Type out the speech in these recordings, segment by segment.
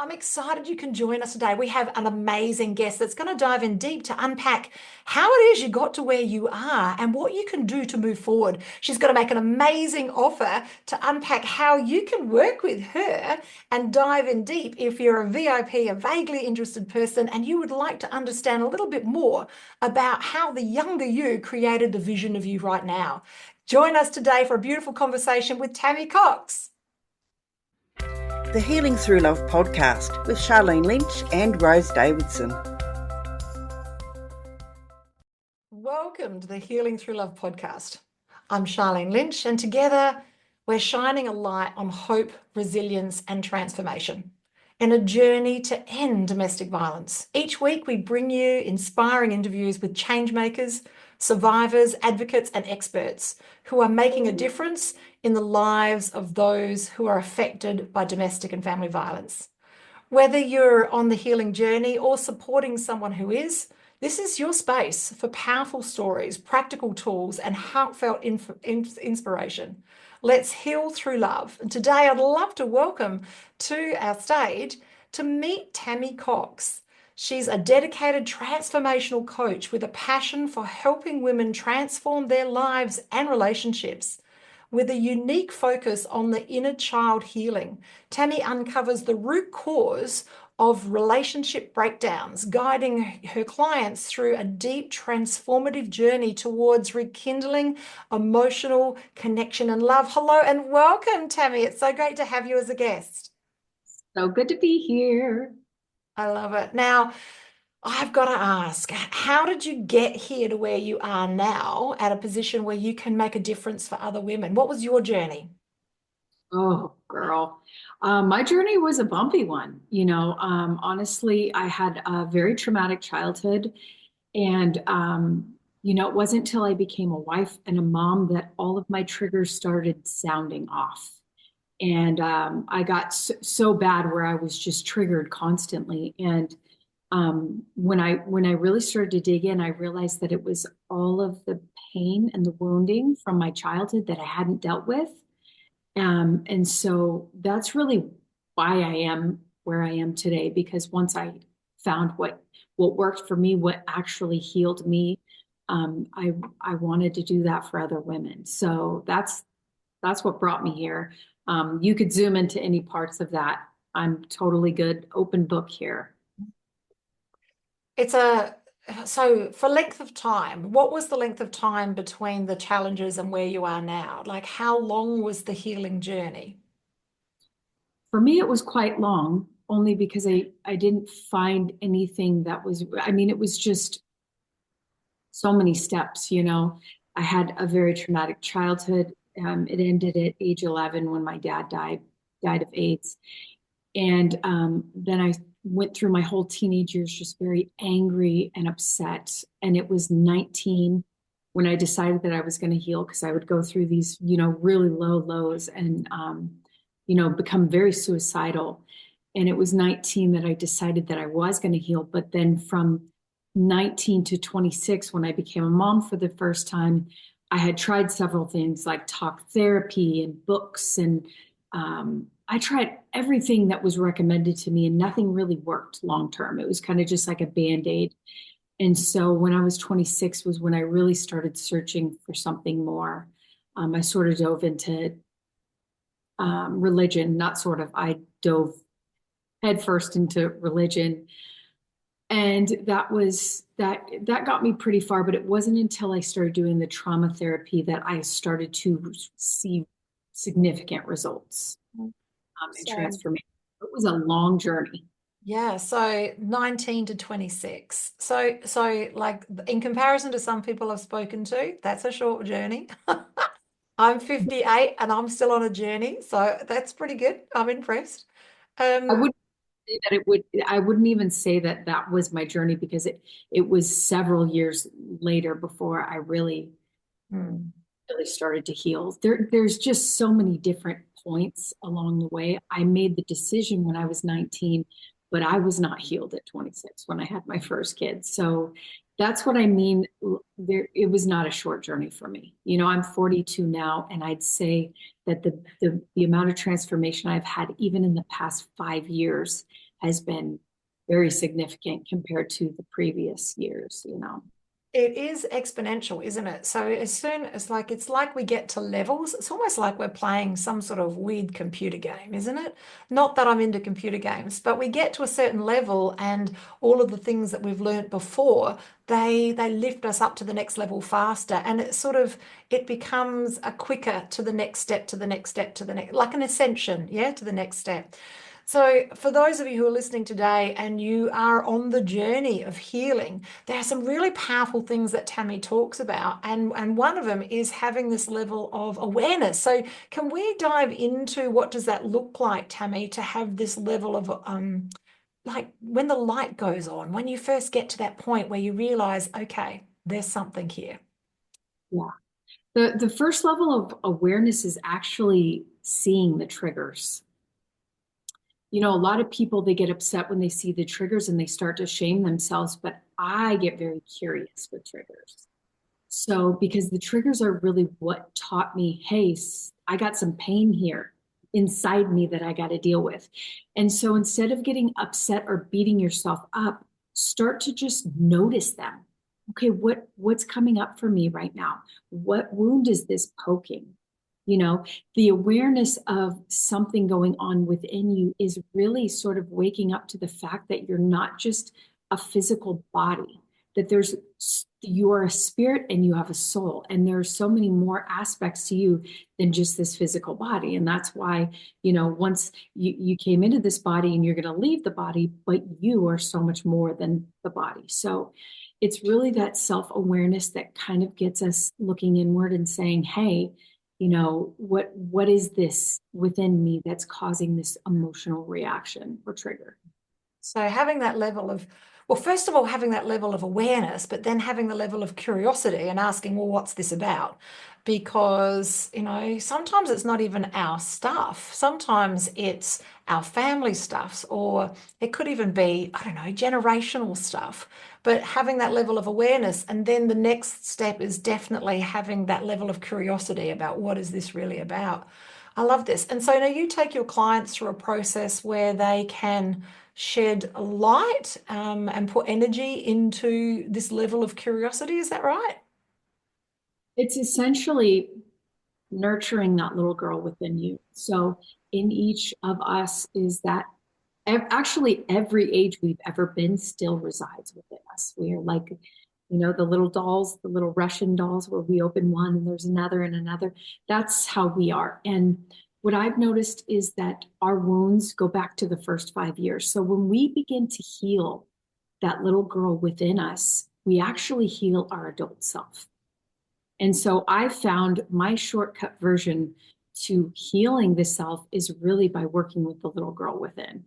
I'm excited you can join us today. We have an amazing guest that's going to dive in deep to unpack how it is you got to where you are and what you can do to move forward. She's going to make an amazing offer to unpack how you can work with her and dive in deep if you're a VIP, a vaguely interested person, and you would like to understand a little bit more about how the younger you created the vision of you right now. Join us today for a beautiful conversation with Tammy Cox. The Healing Through Love podcast with Charlene Lynch and Rose Davidson. Welcome to the Healing Through Love podcast. I'm Charlene Lynch, and together we're shining a light on hope, resilience, and transformation in a journey to end domestic violence. Each week, we bring you inspiring interviews with changemakers, survivors, advocates, and experts who are making a difference in the lives of those who are affected by domestic and family violence. Whether you're on the healing journey or supporting someone who is, this is your space for powerful stories, practical tools, and heartfelt inspiration. Let's heal through love. And today I'd love to welcome to our stage to meet Tammy Cox. She's a dedicated transformational coach with a passion for helping women transform their lives and relationships. With a unique focus on the inner child healing, Tammy uncovers the root cause of relationship breakdowns, guiding her clients through a deep transformative journey towards rekindling emotional connection and love. Hello and welcome, Tammy. It's so great to have you as a guest. So good to be here. I love it. Now, I've got to ask, how did you get here to where you are now at a position where you can make a difference for other women? What was your journey? Oh, girl. My journey was a bumpy one. Honestly, I had a very traumatic childhood. And, it wasn't until I became a wife and a mom that all of my triggers started sounding off. And I got so bad where I was just triggered constantly. And when I really started to dig in, I realized that it was all of the pain and the wounding from my childhood that I hadn't dealt with. And so that's really why I am where I am today, because once I found what worked for me, what actually healed me, I wanted to do that for other women. So that's what brought me here. You could zoom into any parts of that. I'm totally good, open book here. So for length of time, what was the length of time between the challenges and where you are now? Like how long was the healing journey? For me, it was quite long, only because I didn't find anything that was, it was just so many steps, I had a very traumatic childhood. It ended at age 11 when my dad died of AIDS. And then I went through my whole teenage years just very angry and upset. And it was 19 when I decided that I was going to heal, because I would go through these, really low lows and, become very suicidal. And it was 19 that I decided that I was going to heal. But then from 19 to 26, when I became a mom for the first time, I had tried several things like talk therapy and books, and I tried everything that was recommended to me, and nothing really worked long term. It was kind of just like a Band-Aid. And so when I was 26 was when I really started searching for something more. I sort of dove into religion, not sort of, I dove headfirst into religion. And that got me pretty far, but it wasn't until I started doing the trauma therapy that I started to see significant results in So, transformation. It was a long journey. yeah, so 19 to 26. So like in comparison to some people I've spoken to, that's a short journey. I'm 58 and I'm still on a journey, so that's pretty good. I'm impressed. I Um, wouldn't say that I wouldn't even say that that was my journey, because it was several years later before I hmm. really started to heal. There's just so many different points along the way. I made the decision when I was 19, but I was not healed at 26 when I had my first kid. So that's what I mean. It was not a short journey for me. I'm 42 now, and I'd say that the amount of transformation I've had, even in the past 5 years, has been very significant compared to the previous years, you know. It is exponential, isn't it? So as soon as like it's like we get to levels, it's almost like we're playing some sort of weird computer game, isn't it? Not that I'm into computer games, but we get to a certain level and all of the things that we've learned before, they lift us up to the next level faster. And it sort of it becomes a quicker to the next step, to the next step, to the next, like an ascension, yeah, to the next step. So, for those of you who are listening today and you are on the journey of healing, there are some really powerful things that Tammy talks about. And one of them is having this level of awareness. So, can we dive into what does that look like, Tammy, to have this level of like when the light goes on, when you first get to that point where you realize, okay, there's something here. Yeah. The first level of awareness is actually seeing the triggers. You know, a lot of people, they get upset when they see the triggers and they start to shame themselves, but I get very curious with triggers. So, because the triggers are really what taught me, hey, I got some pain here inside me that I got to deal with. And so instead of getting upset or beating yourself up, start to just notice them. Okay, what's coming up for me right now? What wound is this poking? You know, the awareness of something going on within you is really sort of waking up to the fact that you're not just a physical body, that you are a spirit and you have a soul, and there are so many more aspects to you than just this physical body. And that's why, you know, once you came into this body and you're going to leave the body, but you are so much more than the body. So it's really that self-awareness that kind of gets us looking inward and saying, hey, you know, what is this within me that's causing this emotional reaction or trigger? So having that level of, well, first of all, having that level of awareness, but then having the level of curiosity and asking, well, what's this about? Because, you know, sometimes it's not even our stuff. Sometimes it's our family stuffs, or it could even be, I don't know, generational stuff. But having that level of awareness, and then the next step is definitely having that level of curiosity about what is this really about. I love this. And so now you take your clients through a process where they can shed light and put energy into this level of curiosity. Is that right? It's essentially nurturing that little girl within you. So in each of us is that actually every age we've ever been still resides within us. We are like, you know, the little dolls, the little Russian dolls where we open one and there's another and another. That's how we are. And what I've noticed is that our wounds go back to the first 5 years. So when we begin to heal that little girl within us, we actually heal our adult self. And so I found my shortcut version to healing the self is really by working with the little girl within.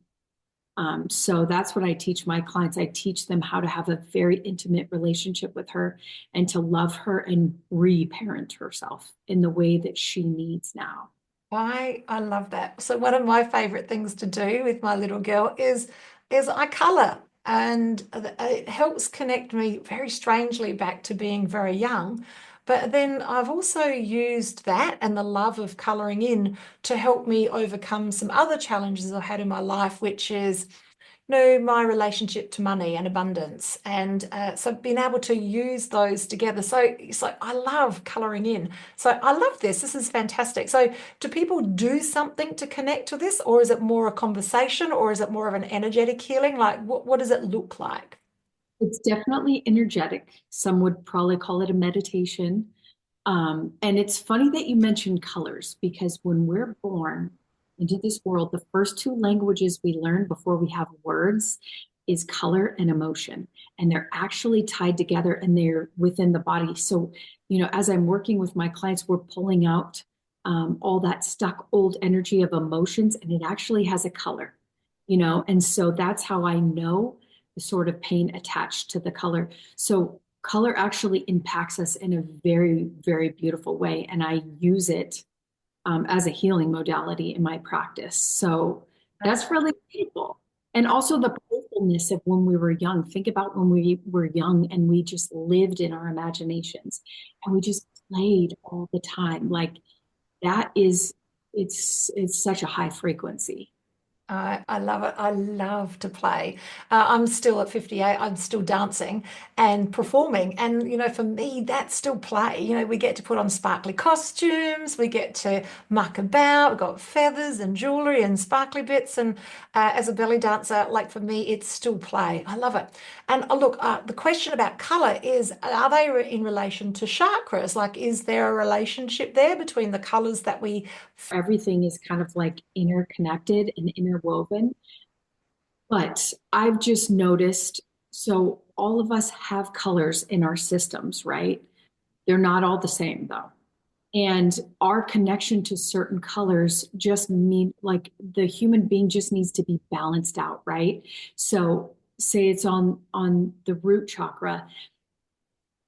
So that's what I teach my clients. I teach them how to have a very intimate relationship with her and to love her and reparent herself in the way that she needs now. I love that. So one of my favorite things to do with my little girl is I color, and it helps connect me very strangely back to being very young. But then I've also used that and the love of coloring in to help me overcome some other challenges I've had in my life, which is know my relationship to money and abundance. And so being able to use those together. So it's like, I love coloring in. So I love this. This is fantastic. So do people do something to connect to this, or is it more a conversation, or is it more of an energetic healing? Like, what does it look like? It's definitely energetic. Some would probably call it a meditation. And it's funny that you mentioned colors because when we're born into this world, the first two languages we learn before we have words is color and emotion. And they're actually tied together and they're within the body. So, you know, as I'm working with my clients, we're pulling out all that stuck old energy of emotions, and it actually has a color, you know, and so that's how I know the sort of pain attached to the color. So color actually impacts us in a very, very beautiful way. And I use it as a healing modality in my practice. So that's really beautiful. And also the playfulness of when we were young. Think about when we were young and we just lived in our imaginations and we just played all the time. Like that is, it's such a high frequency. I love it. I love to play. I'm still at 58. I'm still dancing and performing. And, for me, that's still play. We get to put on sparkly costumes. We get to muck about. We've got feathers and jewelry and sparkly bits. And as a belly dancer, like for me, it's still play. I love it. And look, the question about color is, are they in relation to chakras? Like, is there a relationship there between the colors that we Everything is kind of like interconnected and interwoven. But I've just noticed, so all of us have colors in our systems, right? They're not all the same though. And our connection to certain colors just mean like the human being just needs to be balanced out, right? So say it's on the root chakra,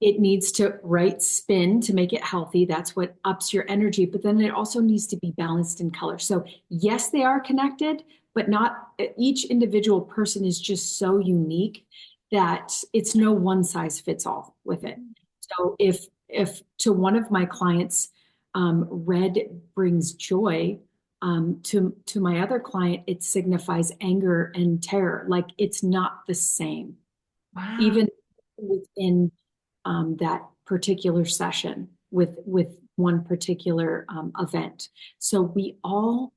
it needs to right spin to make it healthy. That's what ups your energy, but then it also needs to be balanced in color. So yes, they are connected, but not each individual person is just so unique that it's no one size fits all with it. So if to one of my clients, red brings joy, to my other client, it signifies anger and terror. Like it's not the same, Wow. even within that particular session with one particular event. So we all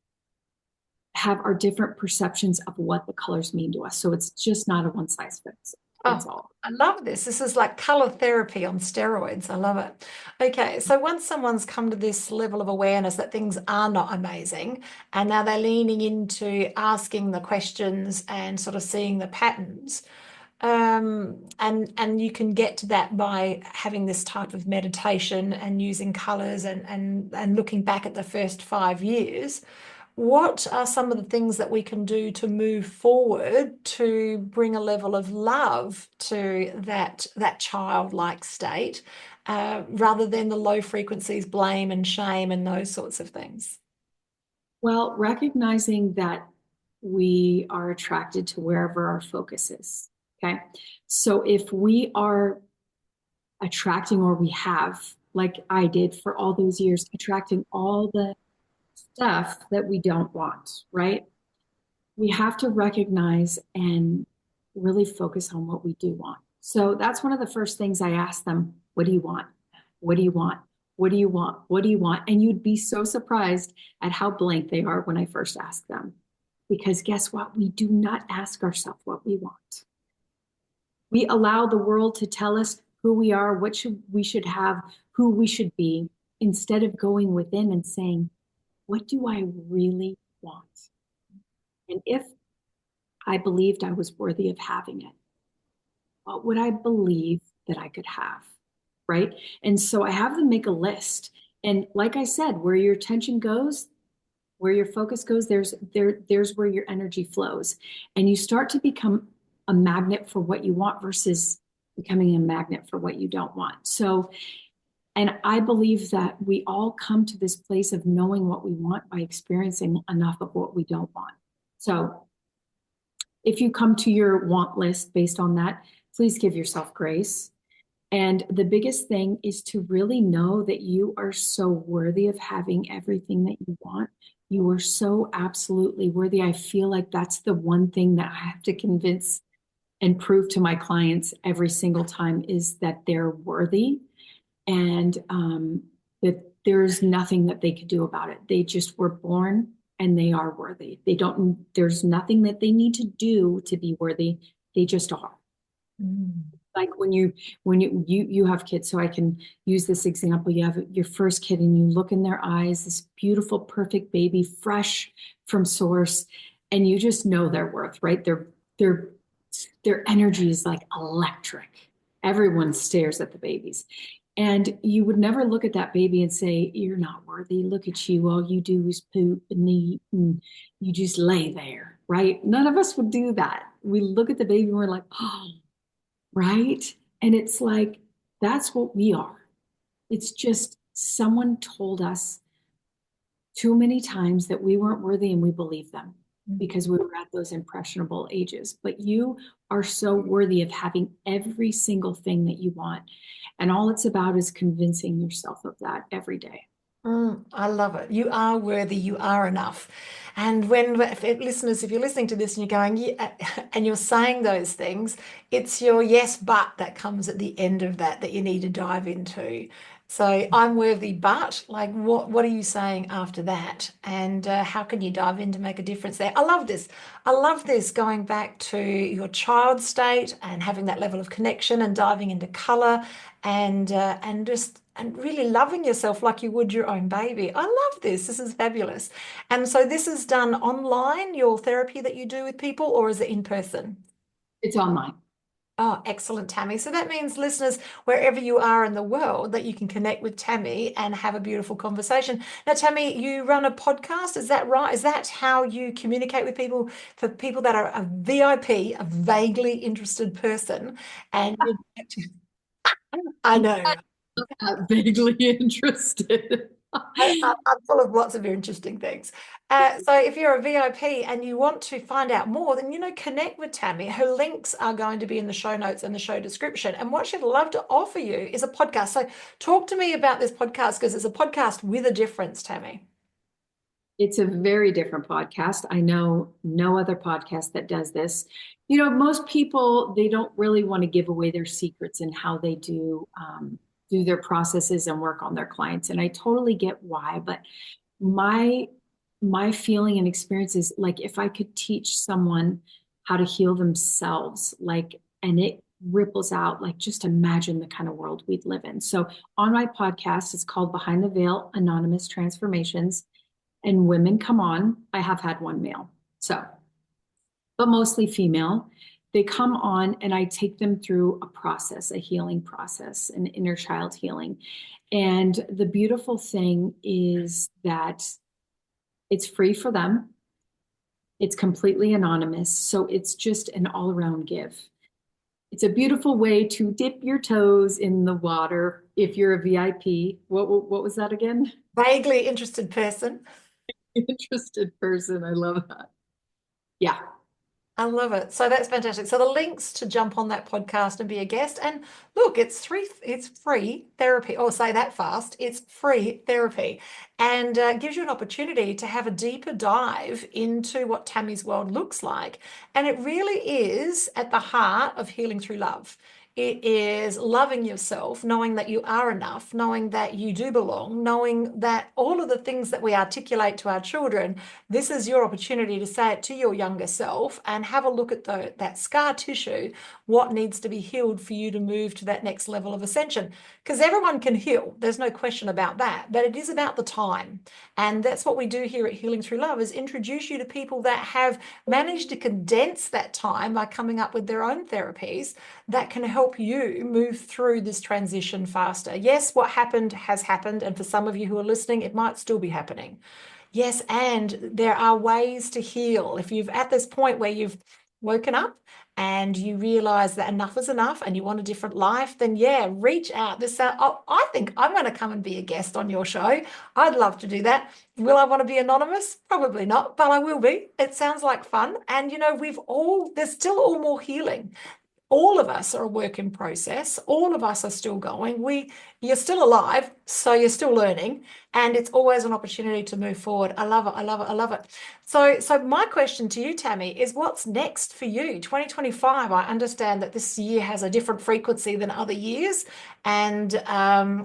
have our different perceptions of what the colors mean to us. So it's just not a one size fits Oh, all. I love this. This is like color therapy on steroids. I love it. Okay, so once someone's come to this level of awareness that things are not amazing, and now they're leaning into asking the questions and sort of seeing the patterns, and you can get to that by having this type of meditation and using colors and looking back at the first 5 years. What are some of the things that we can do to move forward to bring a level of love to that childlike state, rather than the low frequencies, blame and shame and those sorts of things? Well, recognizing that we are attracted to wherever our focus is. Okay. So if we are attracting, or we have, like I did for all those years, attracting all the stuff that we don't want, right? We have to recognize and really focus on what we do want. So that's one of the first things I ask them. What do you want? What do you want? What do you want? What do you want? And you'd be so surprised at how blank they are when I first ask them. Because guess what? We do not ask ourselves what we want. We allow the world to tell us who we are, we should have, who we should be, instead of going within and saying, what do I really want? And if I believed I was worthy of having it, what would I believe that I could have? Right. And so I have them make a list. And like I said, where your attention goes, where your focus goes, there's where your energy flows. And you start to become a magnet for what you want versus becoming a magnet for what you don't want. So, and I believe that we all come to this place of knowing what we want by experiencing enough of what we don't want. So if you come to your want list based on that, please give yourself grace. And the biggest thing is to really know that you are so worthy of having everything that you want. You are so absolutely worthy. I feel like that's the one thing that I have to convince and prove to my clients every single time, is that they're worthy, and that there's nothing that they could do about it. They just were born and they are worthy. There's nothing that they need to do to be worthy. They just are. Mm. Like when you have kids, so I can use this example. You have your first kid and you look in their eyes, this beautiful, perfect baby, fresh from source, and you just know their worth, right? Their energy is like electric. Everyone stares at the babies. And you would never look at that baby and say, you're not worthy. Look at you. All you do is poop and eat, and you just lay there, right? None of us would do that. We look at the baby and we're like, oh, right? And it's like, that's what we are. It's just someone told us too many times that we weren't worthy, and we believed them because we were at those impressionable ages. But you are so worthy of having every single thing that you want. And all it's about is convincing yourself of that every day. I love it. You are worthy. You are enough. And when listeners, if you're listening to this and you're going, yeah, and you're saying those things, it's your yes, but that comes at the end of that you need to dive into. So I'm worthy, but like, what are you saying after that? And how can you dive in to make a difference there? I love this. I love this going back to your child state and having that level of connection and diving into color and just and really loving yourself like you would your own baby. I love this. This is fabulous. And so this is done online, your therapy that you do with people, or is it in person? It's online. Oh, excellent, Tammy. So that means listeners, wherever you are in the world, that you can connect with Tammy and have a beautiful conversation. Now, Tammy, you run a podcast, is that right? Is that how you communicate with people, for people that are a VIP, a vaguely interested person? And I know. Vaguely interested. I'm full of lots of interesting things. So if you're a VIP and you want to find out more, then connect with Tammy. Her links are going to be in the show notes and the show description. And what she'd love to offer you is a podcast. So talk to me about this podcast because it's a podcast with a difference, Tammy. It's a very different podcast. I know no other podcast that does this. Most people, they don't really want to give away their secrets and how they do their processes and work on their clients. And I totally get why, but my my feeling and experience is like if I could teach someone how to heal themselves, like, and it ripples out, like just imagine the kind of world we'd live in. So on my podcast, it's called Behind the Veil, Anonymous Transformations, and women come on. I have had one male, so, but mostly female. They come on and I take them through a process, a healing process, an inner child healing. And the beautiful thing is that it's free for them. It's completely anonymous. So it's just an all around give. It's a beautiful way to dip your toes in the water if you're a VIP. What was that again? Vaguely interested person. Interested person. I love that. Yeah. I love it. So that's fantastic. So the links to jump on that podcast and be a guest. And look, it's free therapy. Or say that fast. It's free therapy and gives you an opportunity to have a deeper dive into what Tammy's world looks like. And it really is at the heart of healing through love. It is loving yourself, knowing that you are enough, knowing that you do belong, knowing that all of the things that we articulate to our children, this is your opportunity to say it to your younger self and have a look at that scar tissue, what needs to be healed for you to move to that next level of ascension. Because everyone can heal, there's no question about that, but it is about the time. And that's what we do here at Healing Through Love, is introduce you to people that have managed to condense that time by coming up with their own therapies that can help you move through this transition faster. Yes, what happened has happened. And for some of you who are listening, it might still be happening. Yes, and there are ways to heal. If you've at this point where you've woken up and you realize that enough is enough and you want a different life, then yeah, reach out. I think I'm going to come and be a guest on your show. I'd love to do that. Will I want to be anonymous? Probably not, but I will be. It sounds like fun. And there's still all more healing. All of us are a work in process. All of us are still going. You're still alive, so you're still learning, and it's always an opportunity to move forward. I love it. I love it. I love it. So my question to you, Tammy, is what's next for you? 2025. I understand that this year has a different frequency than other years, and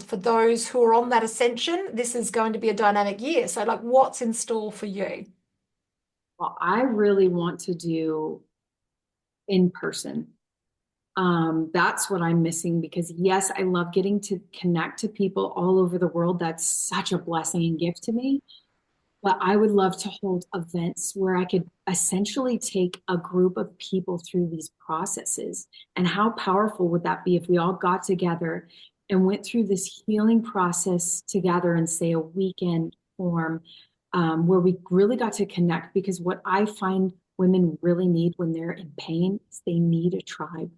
for those who are on that ascension, this is going to be a dynamic year. So, like, what's in store for you? Well, I really want to do in person. That's what I'm missing because yes, I love getting to connect to people all over the world. That's such a blessing and gift to me. But I would love to hold events where I could essentially take a group of people through these processes. And how powerful would that be if we all got together and went through this healing process together in, say, a weekend form, where we really got to connect? Because what I find women really need when they're in pain is they need a tribe.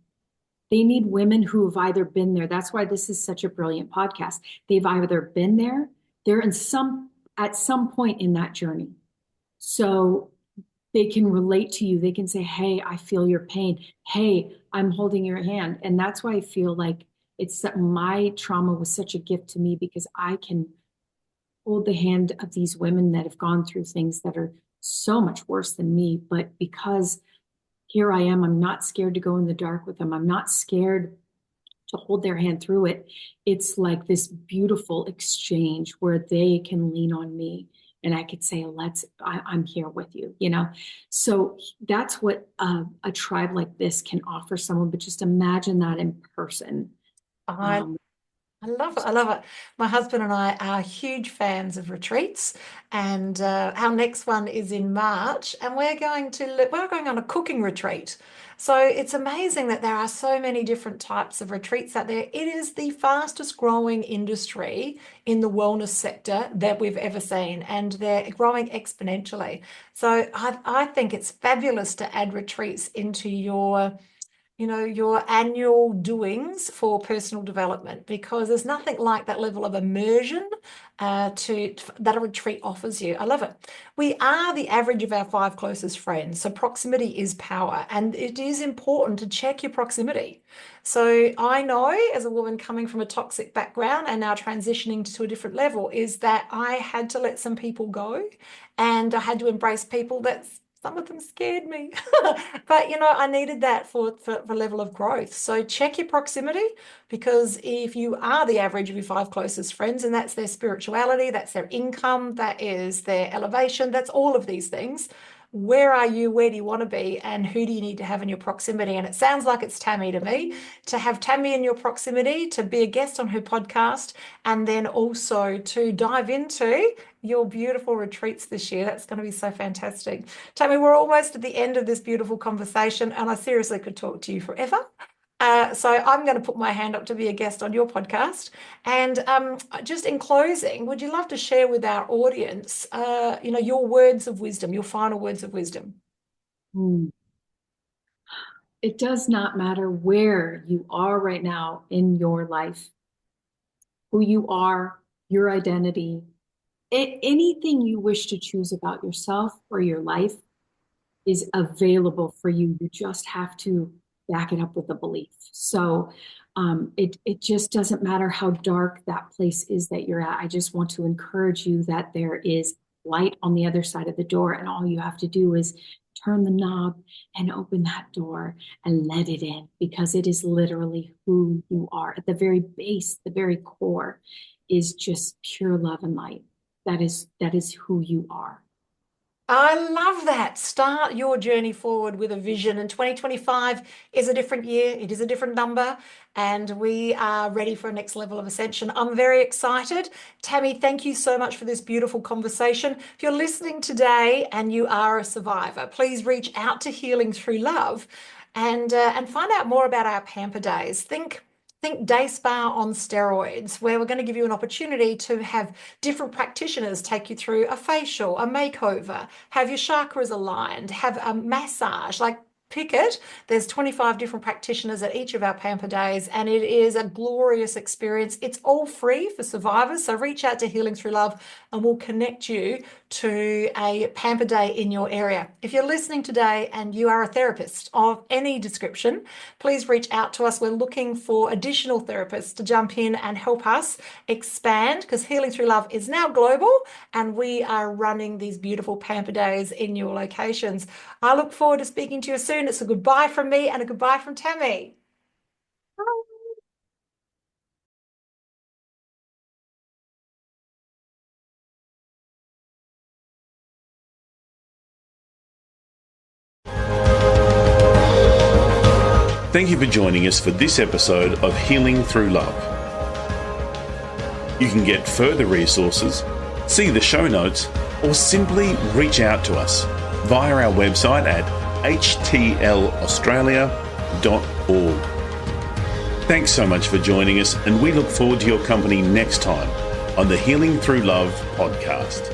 They need women who have either been there. That's why this is such a brilliant podcast. They've either been there, they're at some point in that journey. So they can relate to you. They can say, hey, I feel your pain. Hey, I'm holding your hand. And that's why I feel like my trauma was such a gift to me because I can hold the hand of these women that have gone through things that are so much worse than me. But because here I am, I'm not scared to go in the dark with them. I'm not scared to hold their hand through it. It's like this beautiful exchange where they can lean on me and I could say, I'm here with you, you know? So that's what a tribe like this can offer someone, but just imagine that in person. I I love it. I love it. My husband and I are huge fans of retreats, and our next one is in March, and we're going on a cooking retreat. So it's amazing that there are so many different types of retreats out there. It is the fastest growing industry in the wellness sector that we've ever seen, and they're growing exponentially. So I think it's fabulous to add retreats into your annual doings for personal development, because there's nothing like that level of immersion that a retreat offers you. I love it. We are the average of our 5 closest friends, so proximity is power, and it is important to check your proximity. So I know, as a woman coming from a toxic background and now transitioning to a different level, is that I had to let some people go, and I had to embrace people that some of them scared me. But I needed that for level of growth. So check your proximity, because if you are the average of your 5 closest friends, and that's their spirituality, that's their income, that is their elevation, that's all of these things. Where are you? Where do you want to be? And who do you need to have in your proximity? And it sounds like it's Tammy to me. To have Tammy in your proximity, to be a guest on her podcast, and then also to dive into your beautiful retreats this year. That's going to be so fantastic. Tammy, we're almost at the end of this beautiful conversation, and I seriously could talk to you forever. So I'm going to put my hand up to be a guest on your podcast. And just in closing, would you love to share with our audience, your words of wisdom, your final words of wisdom? It does not matter where you are right now in your life, who you are, your identity, anything you wish to choose about yourself or your life is available for you. You just have to back it up with a belief. So it just doesn't matter how dark that place is that you're at. I just want to encourage you that there is light on the other side of the door, and all you have to do is turn the knob and open that door and let it in, because it is literally who you are. At the very base, the very core is just pure love and light. That is who you are. I love that. Start your journey forward with a vision. And 2025 is a different year. It is a different number. And we are ready for a next level of ascension. I'm very excited. Tammy, thank you so much for this beautiful conversation. If you're listening today and you are a survivor, please reach out to Healing Through Love and find out more about our Pamper Days. Think day spa on steroids, where we're going to give you an opportunity to have different practitioners take you through a facial, a makeover, have your chakras aligned, have a massage, like pick it. There's 25 different practitioners at each of our Pamper Days, and it is a glorious experience. It's all free for survivors. So reach out to Healing Through Love and we'll connect you to a Pamper Day in your area. If you're listening today and you are a therapist of any description, please reach out to us. We're looking for additional therapists to jump in and help us expand, because Healing Through Love is now global and we are running these beautiful Pamper Days in your locations. I look forward to speaking to you soon. It's a goodbye from me and a goodbye from Tammy. Thank you for joining us for this episode of Healing Through Love. You can get further resources, see the show notes, or simply reach out to us via our website at htlaustralia.org. Thanks so much for joining us, and we look forward to your company next time on the Healing Through Love podcast.